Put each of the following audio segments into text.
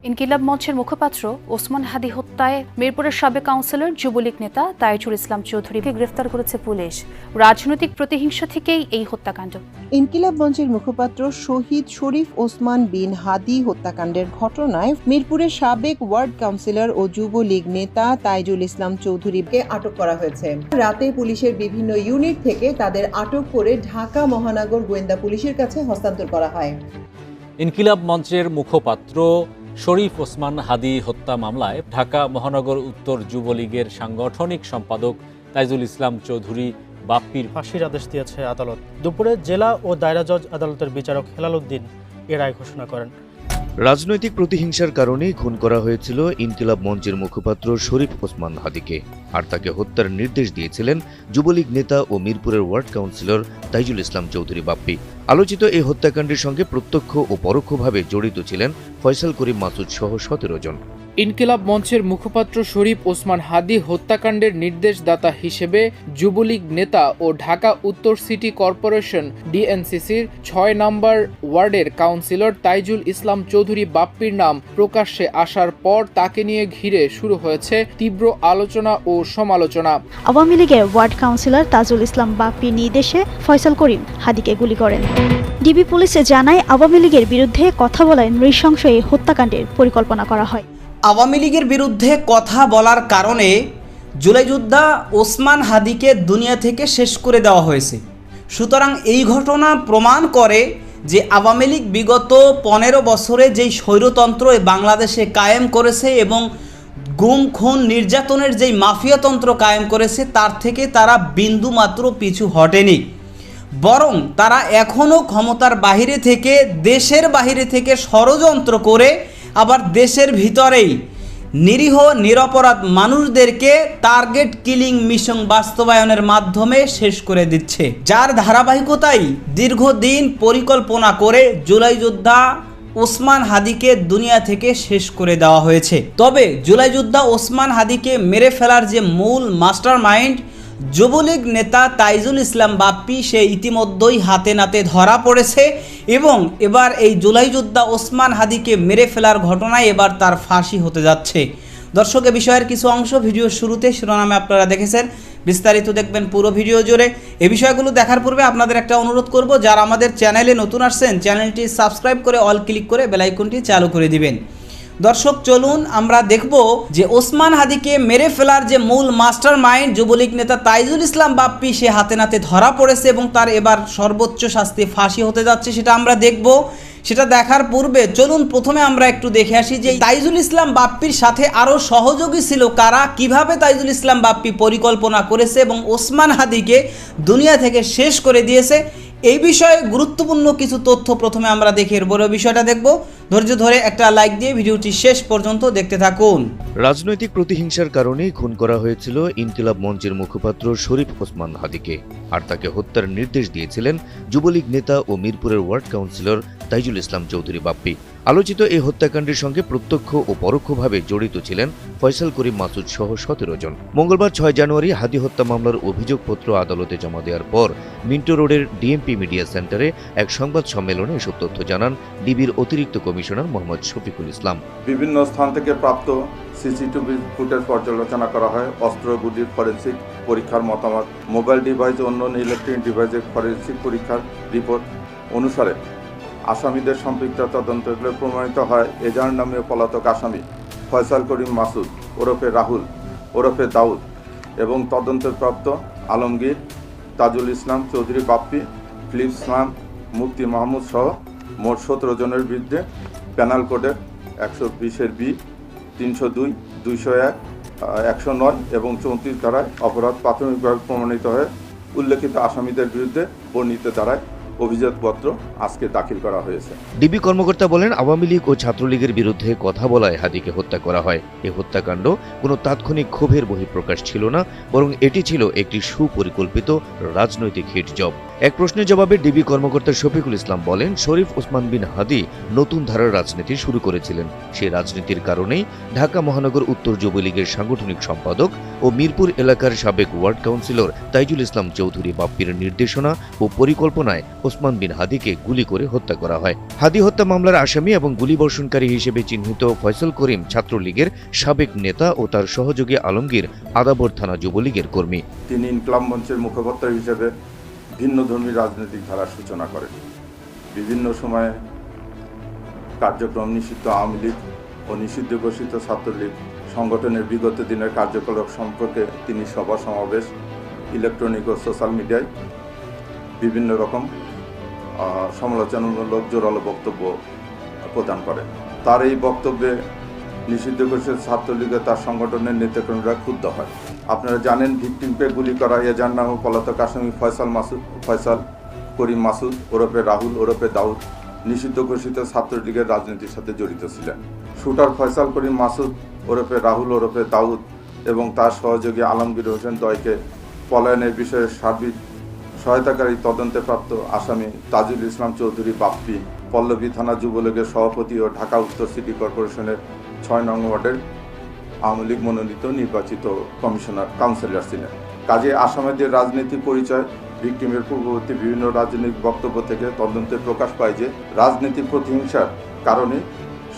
ইনকিলাব মঞ্চের মুখপাত্র ওসমান হাদি হত্যায় মিরপুরের সাবেক কাউন্সিলর যুবলীগ নেতা তাইজুল ইসলাম চৌধুরীকে গ্রেফতার করেছে পুলিশ। রাজনৈতিক প্রতিহিংসা থেকেই এই হত্যাকাণ্ড। ইনকিলাব মঞ্চের মুখপাত্র শহীদ শরীফ ওসমান বিন হাদি হত্যাকাণ্ডের ঘটনায় মিরপুরের সাবেক ওয়ার্ড কাউন্সিলর ও যুবলীগ নেতা তাইজুল ইসলাম চৌধুরীকে আটক করা হয়েছে। রাতে পুলিশের বিভিন্ন ইউনিট থেকে তাদের আটক করে ঢাকা মহানগর গোয়েন্দা পুলিশের কাছে হস্তান্তর করা হয়। ইনকিলাব মঞ্চের মুখপাত্র শরীফ ওসমান হাদি হত্যা মামলায় ঢাকা মহানগর উত্তর যুবলীগের সাংগঠনিক সম্পাদক তাইজুল ইসলাম চৌধুরী বাপ্পির ফাঁসির আদেশ দিয়েছে আদালত। দুপুরে জেলা ও দায়রা জজ আদালতের বিচারক হেলাল উদ্দিন এ রায় ঘোষণা করেন। রাজনৈতিক প্রতিহিংসার কারণেই খুন করা হয়েছিল ইনকিলাব মঞ্চের মুখপাত্র শরীফ ওসমান হাদিকে, আর তাকে হত্যার নির্দেশ দিয়েছিলেন যুবলীগ নেতা ও মিরপুরের ওয়ার্ড কাউন্সিলর তাইজুল ইসলাম চৌধুরী বাপ্পি। আলোচিত এই হত্যাকাণ্ডের সঙ্গে প্রত্যক্ষ ও পরোক্ষভাবে জড়িত ছিলেন ফয়সাল করিম মাসুদ সহ 17 জন। ইনকিলাব মঞ্চের মুখপাত্র শরীফ ওসমান হাদি হত্যাকাণ্ডের নির্দেশদাতা হিসেবে যুবলীগ নেতা ও ঢাকা উত্তর সিটি কর্পোরেশন ডিএনসিসির 6 নম্বর ওয়ার্ডের কাউন্সিলর তাইজুল ইসলাম চৌধুরী বাপ্পির নাম প্রকাশ্যে আসার পর তাকে নিয়ে ঘিরে শুরু হয়েছে তীব্র আলোচনা ও সমালোচনা। আওয়ামী লীগের ওয়ার্ড কাউন্সিলর তাজুল ইসলাম বাপ্পির নির্দেশে ফয়সাল করিম হাদিকে গুলি করেন। ডিবি পুলিশে জানায় আওয়ামী লীগের বিরুদ্ধে কথা বলায় নৃশংস এই হত্যাকাণ্ডের পরিকল্পনা করা হয়। আওয়ামী লীগের বিরুদ্ধে কথা বলার কারণে জুলাই যোদ্ধা ওসমান হাদিকে দুনিয়া থেকে শেষ করে দেওয়া হয়েছে। সুতরাং এই ঘটনা প্রমাণ করে যে আওয়ামী লীগ বিগত 15 বছরে যেই স্বৈরতন্ত্র বাংলাদেশে কায়েম করেছে এবং গুম খুন নির্যাতনের যেই মাফিয়াতন্ত্র কায়েম করেছে তার থেকে তারা বিন্দুমাত্র পিছু হটেনি, বরং তারা এখনও ক্ষমতার বাহিরে থেকে দেশের বাহিরে থেকে ষড়যন্ত্র করে আবার দেশের ভিতরেই নিরীহ নিরপরাধ মানুষদেরকে টার্গেট কিলিং মিশন বাস্তবায়নের মাধ্যমে শেষ করে দিচ্ছে, যার ধারাবাহিকতাই দীর্ঘদিন পরিকল্পনা করে জুলাই যোদ্ধা ওসমান হাদিকে দুনিয়া থেকে শেষ করে দেওয়া হয়েছে। তবে জুলাই যোদ্ধা ওসমান হাদিকে মেরে ফেলার যে মূল মাস্টার মাইন্ড যুবলীগ নেতা তাইজুল ইসলাম বাপ্পি, সে ইতিমধ্যেই হাতে নাতে ধরা পড়েছে এবং এবার এই জুলাই যোদ্ধা ওসমান হাদিকে মেরে ফেলার ঘটনায় এবার তার ফাঁসি হতে যাচ্ছে। দর্শক, এ বিষয়ের কিছু অংশ ভিডিওর শুরুতে শিরোনামে আপনারা দেখেছেন, বিস্তারিত দেখবেন পুরো ভিডিও জুড়ে। এই বিষয়গুলো দেখার পূর্বে আপনাদের একটা অনুরোধ করব, যারা আমাদের চ্যানেলে নতুন আসছেন চ্যানেলটি সাবস্ক্রাইব করে অল ক্লিক করে বেল আইকনটি চালু করে দিবেন। দর্শক, চলুন আমরা দেখব যে ওসমান হাদিকে মেরে ফেলার যে মূল মাস্টার মাইন্ড যুবলীগ নেতা তাইজুল ইসলাম বাপ্পি, সে হাতে নাতে ধরা পড়েছে এবং তার এবার সর্বোচ্চ শাস্তি ফাঁসি হতে যাচ্ছে, সেটা আমরা দেখব। সেটা দেখার পূর্বে চলুন প্রথমে আমরা একটু দেখে আসি যে তাইজুল ইসলাম বাপ্পির সাথে আরও সহযোগী ছিল কারা, কিভাবে তাইজুল ইসলাম বাপ্পি পরিকল্পনা করেছে এবং ওসমান হাদিকে দুনিয়া থেকে শেষ করে দিয়েছে। এই বিষয়ে গুরুত্বপূর্ণ কিছু তথ্য প্রথমে আমরা দেখে এরপরে বিষয়টা দেখব। ধৈর্য ধরে একটা লাইক দিয়ে ভিডিওটি শেষ পর্যন্ত দেখতে থাকুন। রাজনৈতিক প্রতিহিংসার কারণেই খুন করা হয়েছিল ইনকিলাব মঞ্চের মুখপাত্র শরীফ ওসমান হাদিকে, আর তাকে হত্যার নির্দেশ দিয়েছিলেন যুবলীগ নেতা ও মিরপুরের ওয়ার্ড কাউন্সিলর তাইজুল ইসলাম চৌধুরী বাপ্পি। আলোচিত এই হত্যাকাণ্ডের সঙ্গে প্রত্যক্ষ ও পরোক্ষভাবে জড়িত ছিলেন ফয়সাল করিম মাসুদ সহ 17 জন। মঙ্গলবার 6 জানুয়ারি হাদি হত্যা মামলার অভিযোগপত্র আদালতে জমা দেওয়ার পর মিন্টো রোডের ডিএমপি মিডিয়া সেন্টারে এক সংবাদ সম্মেলনে এসব তথ্য জানান ডিবির অতিরিক্ত কমিশনার মোহাম্মদ শফিকুল ইসলাম। বিভিন্ন স্থান থেকে প্রাপ্ত সিসিটিভি ফুটেজ পর্যালোচনা করা হয়, অস্ত্রগুলির ফরেন্সিক পরীক্ষার মতামত, মোবাইল ডিভাইস ও অন্যান্য ইলেকট্রনিক ডিভাইসের ফরেন্সিক পরীক্ষার রিপোর্ট অনুসারে আসামিদের সম্পৃক্ততা তদন্ত করে প্রমাণিত হয় এজাহার নামীয় পলাতক আসামি ফয়সাল করিম মাসুদ ওরফে রাহুল ওরফে দাউদ এবং তদন্তপ্রাপ্ত আলমগীর, তাজুল ইসলাম চৌধুরী বাপ্পি, ফিলিপস ইসলাম, মুফতি মাহমুদ সহ মোট 17 জনের বিরুদ্ধে পেনাল কোডের 120-এর বি, 302, 201, 109 এবং 34 ধারায় অপরাধ প্রাথমিকভাবে প্রমাণিত হয়ে উল্লেখিত আসামিদের বিরুদ্ধে বর্ণিত ধারায় অভিযোগপত্র আজকে দাখিল করা হয়েছে। ডিবি কর্মকর্তা বলেন, আওয়ামী লীগ ও ছাত্রলীগের বিরুদ্ধে কথা বলায় হাদিকে হত্যা করা হয়। এই হত্যাকাণ্ড কোনো তাৎক্ষণিক ক্ষোভের বহিঃপ্রকাশ ছিল না, বরং এটি ছিল একটি সুপরিকল্পিত রাজনৈতিক হিট জব। এক প্রশ্নের জবাবে ডিবি কর্মকর্তা শফিকুল ইসলাম বলেন, শরীফ ওসমান বিন হাদি নতুন ধারার রাজনীতি শুরু করেছিলেন। সেই রাজনীতির কারণেই ঢাকা মহানগর উত্তর যুবলীগের সাংগঠনিক সম্পাদক ও মিরপুর এলাকার সাবেক ওয়ার্ড কাউন্সিলর তাইজুল ইসলাম চৌধুরী বাপ্পির নির্দেশনা ও পরিকল্পনায় ওসমান বিন হাদিকে গুলি করে হত্যা করা হয়। হাদি হত্যা মামলার আসামি এবং গুলিবর্ষণকারী হিসেবে চিহ্নিত ফয়সাল করিম ছাত্রলীগের সাবেক নেতা ও তার সহযোগী আলমগীর আদাবর থানা যুবলীগের কর্মী। তিনি ইনকিলাব মঞ্চের মুখপাত্র হিসেবে ভিন্নধর্মী রাজনৈতিক ধারার সূচনা করেন। বিভিন্ন সময়ে কার্যক্রম নিষিদ্ধ আওয়ামী লীগ ও নিষিদ্ধ ঘোষিত ছাত্রলীগ সংগঠনের বিগত দিনের কার্যকলাপ সম্পর্কে তিনি সভা সমাবেশ, ইলেকট্রনিক ও সোশ্যাল মিডিয়ায় বিভিন্ন রকম সমালোচনামূলক জোরালো বক্তব্য প্রদান করেন। তার এই বক্তব্যে নিষিদ্ধ ঘোষিত ছাত্রলীগে তার সংগঠনের নেতাকর্মীরা ক্ষুব্ধ হয়। আপনারা জানেন, ভিকটিমকে গুলি করা এজার নাম পলাতক আসামি ফয়সাল করিম মাসুদ ওরফে রাহুল ওরফে দাউদ নিষিদ্ধ ঘোষিত ছাত্রলীগের রাজনীতির সাথে জড়িত ছিলেন। শুটার ফয়সাল করিম মাসুদ ওরফে রাহুল ওরফে দাউদ এবং তার সহযোগী আলমগীর হোসেন দ্বয়কে পলায়নের বিষয়ে সার্বিক সহায়তাকারী তদন্তে প্রাপ্ত আসামি তাজুল ইসলাম চৌধুরী বাপ্পি পল্লবী থানা যুবলীগের সভাপতি ও ঢাকা উত্তর সিটি কর্পোরেশনের ৬ নং ওয়ার্ডের আওয়ামী লীগ মনোনীত নির্বাচিত কাউন্সিলর ছিলেন। কাজে আসামিদের রাজনৈতিক পরিচয় ভিকটিমের পূর্ববর্তী বিভিন্ন রাজনৈতিক বক্তব্য থেকে তদন্তে প্রকাশ পায় যে রাজনৈতিক প্রতিহিংসার কারণে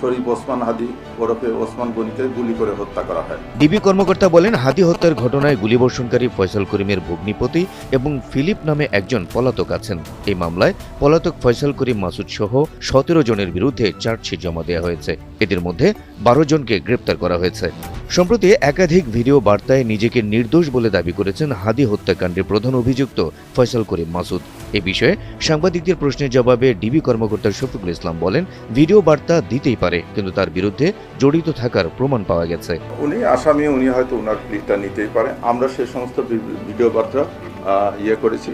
শরীফ ওসমান হাদি ওরফে ওসমান গনিকে গুলি করে হত্যা করা হয়। ডিবি কর্মকর্তা বলেন, হাদি হত্যার ঘটনায় গুলিবর্ষণকারী ফয়সাল করিমের ভগ্নিপতি এবং ফিলিপ নামে একজন পলাতক আছেন। এই মামলায় পলাতক ফয়সাল করিম মাসুদ সহ ১৭ জনের বিরুদ্ধে চার্জশিট জমা দেওয়া হয়েছে। এদের মধ্যে ১২ জনকে গ্রেপ্তার করা হয়েছে। সম্প্রতি একাধিক ভিডিও বার্তায় নিজেকে নির্দোষ বলে দাবি করেছেন হাদি হত্যাকাণ্ডের প্রধান অভিযুক্ত ফয়সাল করিম মাসুদ। এ বিষয়ে সাংবাদিকদের প্রশ্নের জবাবে ডিবি কর্মকর্তা শফিকুল ইসলাম বলেন, ভিডিও বার্তা দিতেই পারে, কিন্তু তার বিরুদ্ধে জড়িত থাকার প্রমাণ পাওয়া গেছে। উনি আসামি, উনি হয়তো ওনার প্লিটা নিতেই পারে। আমরা সেই সমস্ত ভিডিও বার্তা করেছি,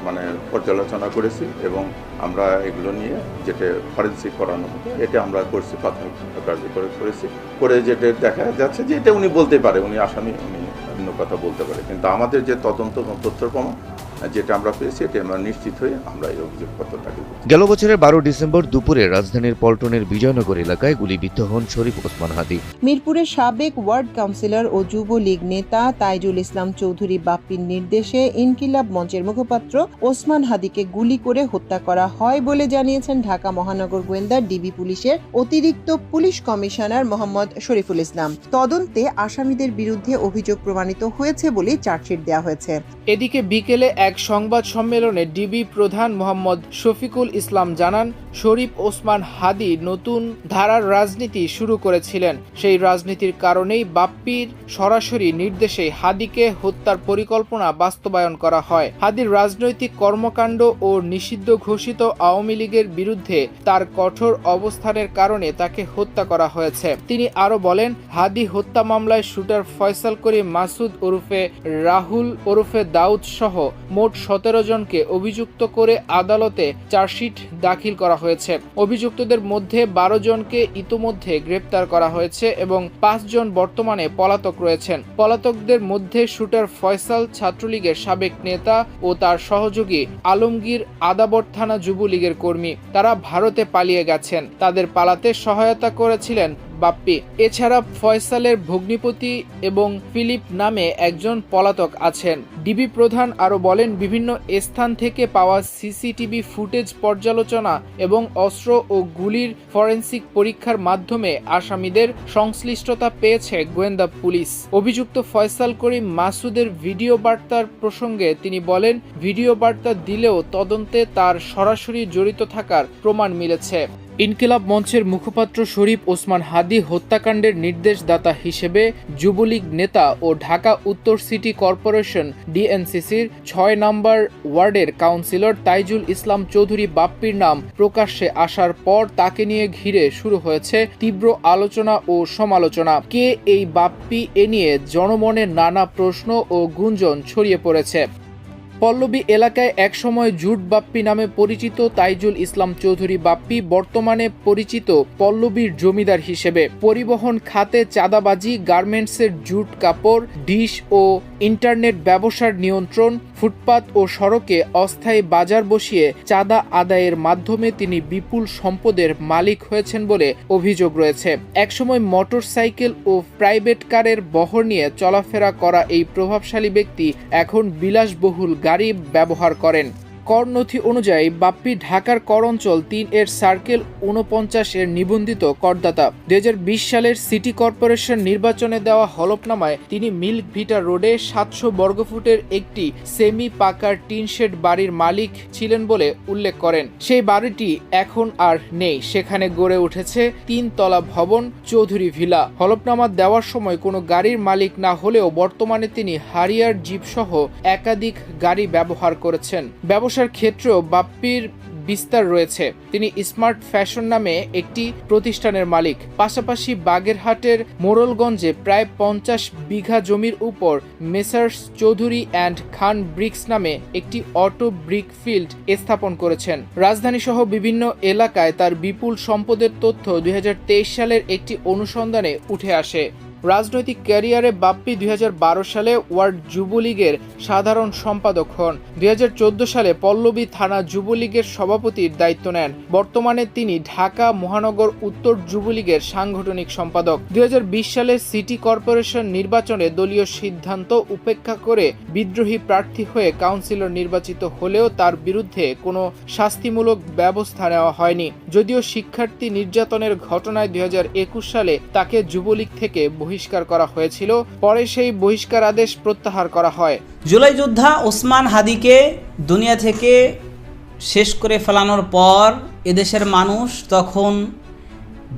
মানে পর্যালোচনা করেছি এবং আমরা এগুলো নিয়ে যেটা ফরেন্সিক করানো হতো এটা আমরা করছি, প্রাথমিক কার্যকর করেছি। করে যেটা দেখা যাচ্ছে যে এটা উনি বলতে পারে, উনি আসামি, উনি অন্য কথা বলতে পারে, কিন্তু আমাদের যে তদন্ত তথ্য প্রমাণ যেটা আমরা পেয়েছি এটা আমরা নিশ্চিত হয়ে আমরা এই অভিযোগপত্রটাকে। গেল বছরের ১২ ডিসেম্বর দুপুরে রাজধানীর পল্টনের বিজয়নগর এলাকায় গুলিবিদ্ধ হন শরীফ ওসমান হাদি। মিরপুরের সাবেক ওয়ার্ড কাউন্সিলর ও যুবলীগ নেতা তাইজুল ইসলাম চৌধুরী বাপ্পির নির্দেশে ইনকিলাব মঞ্চের মুখপাত্র ওসমান হাদিকে গুলি করে হত্যা করা হয় বলে জানিয়েছেন ঢাকা মহানগর গোয়েন্দা ডিবি পুলিশের অতিরিক্ত পুলিশ কমিশনার মোহাম্মদ শরীফুল ইসলাম। তদন্তে আসামিদের বিরুদ্ধে অভিযোগ প্রমাণিত হয়েছে বলে চার্জশিট দেওয়া হয়েছে। এদিকে বিকেলে এক সংবাদ সম্মেলনে ডিবি প্রধান মোহাম্মদ শফিকুল ইসলাম জানান, শরীফ ওসমান হাদি নতুন ধারার রাজনীতি শুরু করেছিলেন। সেই রাজনীতির কারণেই বাপ্পির সরাসরি নির্দেশে হাদিকে হত্যার পরিকল্পনা বাস্তবায়ন করা হয়। হাদির রাজনৈতিক কর্মকাণ্ড ও নিষিদ্ধ ঘোষিত আওয়ামী লীগের বিরুদ্ধে তার কঠোর অবস্থানের কারণে তাকে হত্যা করা হয়েছে। তিনি আরো বলেন, হাদি হত্যা মামলায় শুটার ফয়সাল করিম মাসুদ ওরফে রাহুল ওরফে দাউদ সহ মোট ১৭ জনকে অভিযুক্ত করে আদালতে চার্জশিট দাখিল করা হয়েছে। অভিযুক্তদের মধ্যে ১২ জনকে ইতোমধ্যে গ্রেপ্তার করা হয়েছে এবং ৫ জন বর্তমানে পলাতক রয়েছেন। পলাতকদের মধ্যে শুটার ফয়সাল ছাত্রলীগের সাবেক নেতা ও তার সহযোগী আলমগীর আদাবর থানা যুবলীগের কর্মী। তারা ভারতে পালিয়ে গেছেন। তাদের পালাতে সহায়তা করেছিলেন বাপ্পি। এছাড়া ফয়সালের ভগ্নিপতি এবং ফিলিপ নামে একজন পলাতক আছেন। ডিবি প্রধান আরো বলেন, বিভিন্ন স্থান থেকে পাওয়া সিসিটিভি ফুটেজ পর্যালোচনা এবং অস্ত্র ও গুলির ফরেনসিক পরীক্ষার মাধ্যমে আসামিদের সংশ্লিষ্টতা পেয়েছে গোয়েন্দা পুলিশ। অভিযুক্ত ফয়সাল করিম মাসুদের ভিডিও বার্তার প্রসঙ্গে তিনি বলেন, ভিডিও বার্তা দিলেও তদন্তে তার সরাসরি জড়িত থাকার প্রমাণ মিলেছে। ইনকিলাব মঞ্চের মুখপাত্র শরীফ ওসমান হাদি হত্যাকাণ্ডের নির্দেশদাতা হিসেবে যুবলীগ নেতা ও ঢাকা উত্তর সিটি কর্পোরেশন ডিএনসিসির ৬ নম্বর ওয়ার্ডের কাউন্সিলর তাইজুল ইসলাম চৌধুরী বাপ্পির নাম প্রকাশ্যে আসার পর তাকে নিয়ে ঘিরে শুরু হয়েছে তীব্র আলোচনা ও সমালোচনা। কে এই বাপ্পি, এ নিয়ে জনমনে নানা প্রশ্ন ও গুঞ্জন ছড়িয়ে পড়েছে। পল্লবী এলাকায় একসময় জুট বাপ্পি নামে পরিচিত তাইজুল ইসলাম চৌধুরী বাপ্পি বর্তমানে পরিচিত পল্লবীর জমিদার হিসেবে। পরিবহন খাতে চাঁদাবাজি, গার্মেন্টসের জুট কাপড়, ডিশ ও ইন্টারনেট ব্যবসার নিয়ন্ত্রণ, ফুটপাত ও সড়কে অস্থায়ী বাজার বসিয়ে চাঁদা আদায়ের মাধ্যমে তিনি বিপুল সম্পদের মালিক হয়েছেন বলে অভিযোগ রয়েছে। একসময় মোটরসাইকেল ও প্রাইভেট কারের বহর নিয়ে চলাফেরা করা এই প্রভাবশালী ব্যক্তি এখন বিলাসবহুল গাড়ি ব্যবহার করেন। কর নথি অনুযায়ী বাপ্পি ঢাকার কর অঞ্চল ৩ এর সার্কেল ৪৯ এর নিবন্ধিত করদাতা। ২০২০ সালের সিটি কর্পোরেশন নির্বাচনে দেওয়া হলফনামায় তিনি মিল্ক ভিটা রোডে ৭০০ বর্গফুটের একটি সেমি পাকার টিন শেড বাড়ির মালিক ছিলেন বলে উল্লেখ করেন। সেই বাড়িটি এখন আর নেই, সেখানে গড়ে উঠেছে ৩ তলা ভবন চৌধুরী ভিলা। হলফনামা দেওয়ার সময় কোনো গাড়ির মালিক না হলেও বর্তমানে তিনি হারিয়ার জিপ সহ একাধিক গাড়ি ব্যবহার করেছেন। ব্যবসার ক্ষেত্রেও বাপ্পির বিস্তার রয়েছে। তিনি স্মার্ট ফ্যাশন নামে একটি প্রতিষ্ঠানের মালিক। পাশাপাশি বাগেরহাটের মোড়লগঞ্জে প্রায় ৫০ বিঘা জমির উপর Messrs Chowdhury and Khan bricks নামে একটি অটো ব্রিক ফিল্ড স্থাপন করেছেন। রাজধানী সহ বিভিন্ন এলাকায় তার বিপুল সম্পদের তথ্য ২০২৩ সালের একটি অনুসন্ধানে উঠে আসে। রাজনৈতিক ক্যারিয়ারে বাপ্পি ২০১২ সালে ওয়ার্ড যুবলীগের সাধারণ সম্পাদক হন। ২০১৪ সালে পল্লবী থানা যুবলীগের সভাপতির দায়িত্ব নেন। বর্তমানে তিনি ঢাকা মহানগর উত্তর যুবলীগের সাংগঠনিক সম্পাদক। ২০২০ সালে সিটি কর্পোরেশন নির্বাচনে দলীয় সিদ্ধান্ত উপেক্ষা করে বিদ্রোহী প্রার্থী হয়ে কাউন্সিলর নির্বাচিত হলেও তার বিরুদ্ধে কোনো শাস্তিমূলক ব্যবস্থা নেওয়া হয়নি। যদিও শিক্ষার্থী নির্যাতনের ঘটনায় ২০২১ সালে তাকে যুবলীগ থেকে বহিষ্কার করা হয়েছিল, পরে সেই বহিষ্কার আদেশ প্রত্যাহার করা হয়। জুলাই যোদ্ধা ওসমান হাদিকে দুনিয়া থেকে শেষ করে ফেলানোর পর এদেশের মানুষ তখন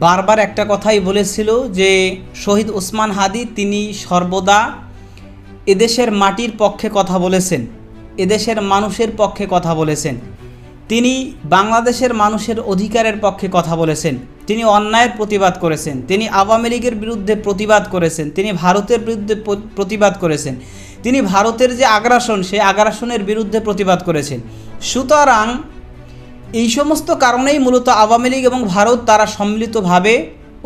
বারবার একটা কথাই বলেছিল যে শহীদ ওসমান হাদি তিনি সর্বদা এদেশের মাটির পক্ষে কথা বলেছেন, এদেশের মানুষের পক্ষে কথা বলেছেন, তিনি বাংলাদেশের মানুষের অধিকারের পক্ষে কথা বলেছেন, তিনি অন্যায়ের প্রতিবাদ করেছেন, তিনি আওয়ামী লীগের বিরুদ্ধে প্রতিবাদ করেছেন, তিনি ভারতের বিরুদ্ধে প্রতিবাদ করেছেন, তিনি ভারতের যে আগ্রাসন সেই আগ্রাসনের বিরুদ্ধে প্রতিবাদ করেছেন। সুতরাং এই সমস্ত কারণেই মূলত আওয়ামী লীগ এবং ভারত তারা সম্মিলিতভাবে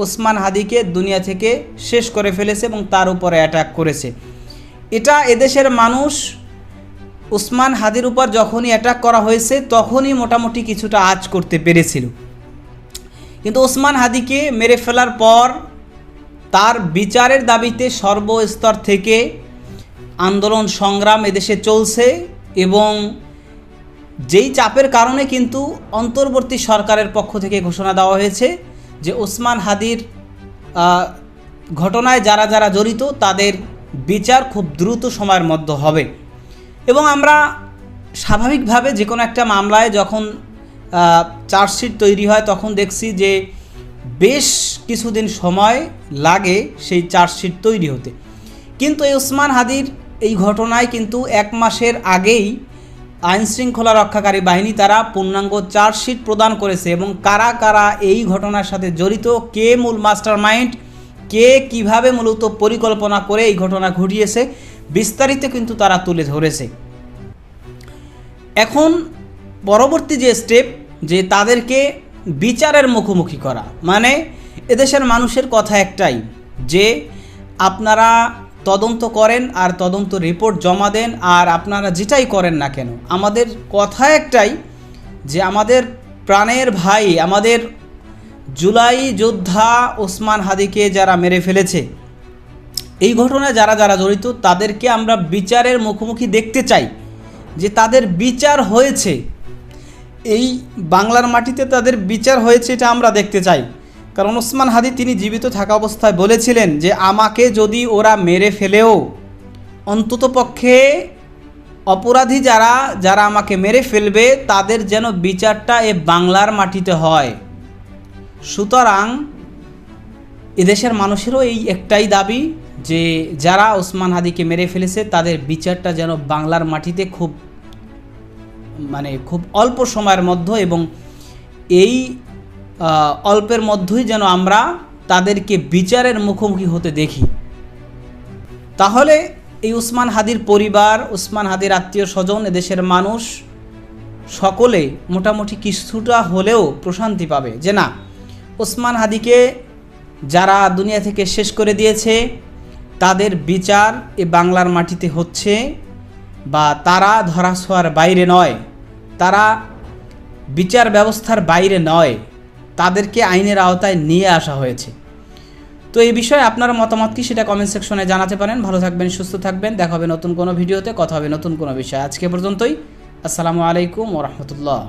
ওসমান হাদিকে দুনিয়া থেকে শেষ করে ফেলেছে এবং তার উপরে অ্যাটাক করেছে। এটা এদেশের মানুষ ওসমান হাদির উপর যখনই অ্যাটাক করা হয়েছে তখনই মোটামুটি কিছুটা আঁচ করতে পেরেছিল। কিন্তু ওসমান হাদিকে মেরে ফেলার পর তার বিচারের দাবিতে সর্বস্তর থেকে আন্দোলন সংগ্রাম এদেশে চলছে এবং যেই চাপের কারণে কিন্তু অন্তর্বর্তী সরকারের পক্ষ থেকে ঘোষণা দেওয়া হয়েছে যে ওসমান হাদির ঘটনায় যারা যারা জড়িত তাদের বিচার খুব দ্রুত সময়ের মধ্যে হবে। এবং আমরা স্বাভাবিকভাবে যে কোনো একটা মামলায় যখন চার্জশিট তৈরি হয় তখন দেখছি যে বেশ কিছুদিন সময় লাগে সেই চার্জশিট তৈরি হতে। কিন্তু এই ওসমান হাদির এই ঘটনায় কিন্তু ১ মাসের আগেই আইনশৃঙ্খলা রক্ষাকারী বাহিনী তারা পূর্ণাঙ্গ চার্জশিট প্রদান করেছে এবং কারা কারা এই ঘটনার সাথে জড়িত, কে মূল মাস্টার মাইন্ড, কে কিভাবে মূলত পরিকল্পনা করে এই ঘটনা ঘটিয়েছে বিস্তারিত কিন্তু তারা তুলে ধরেছে। এখন পরবর্তী যে স্টেপ যে তাদেরকে বিচারের মুখোমুখি করা, মানে এদেশের মানুষের কথা একটাই যে আপনারা তদন্ত করেন আর তদন্ত রিপোর্ট জমা দেন আর আপনারা যেটাই করেন না কেন আমাদের কথা একটাই যে আমাদের প্রাণের ভাই, আমাদের জুলাই যোদ্ধা ওসমান হাদিকে যারা মেরে ফেলেছে, এই ঘটনায় যারা যারা জড়িত তাদেরকে আমরা বিচারের মুখোমুখি দেখতে চাই, যে তাদের বিচার হয়েছে, এই বাংলার মাটিতে তাদের বিচার হয়েছে এটা আমরা দেখতে চাই। কারণ ওসমান হাদি তিনি জীবিত থাকা অবস্থায় বলেছিলেন যে আমাকে যদি ওরা মেরে ফেলেও অন্ততপক্ষে অপরাধী যারা যারা আমাকে মেরে ফেলবে তাদের যেন বিচারটা এ বাংলার মাটিতে হয়। সুতরাং এদেশের মানুষেরও এই একটাই দাবি যে যারা ওসমান হাদিকে মেরে ফেলেছে তাদের বিচারটা যেন বাংলার মাটিতে খুব অল্প সময়ের মধ্যে এবং এই অল্পের মধ্যেই যেন আমরা তাদেরকে বিচারের মুখোমুখি হতে দেখি। তাহলে এই ওসমান হাদির পরিবার, ওসমান হাদির আত্মীয় স্বজন, এদেশের মানুষ সকলে মোটামুটি কিছুটা হলেও প্রশান্তি পাবে যে না, ওসমান হাদিকে যারা দুনিয়া থেকে শেষ করে দিয়েছে তাদের বিচার এ বাংলার মাটিতে হচ্ছে বা তারা ধরাছোঁয়ার বাইরে নয়, তারা বিচার ব্যবস্থার বাইরে নয়, তাদেরকে আইনের আওতায় নিয়ে আসা হয়েছে। তো এই বিষয়ে আপনার মতামত কি সেটা কমেন্ট সেকশনে জানাতে পারেন। ভালো থাকবেন, সুস্থ থাকবেন, দেখা হবে নতুন কোনো ভিডিওতে, কথা হবে নতুন কোনো বিষয়। আজকে পর্যন্তই। আসসালামু আলাইকুম ওয়া রাহমাতুল্লাহ।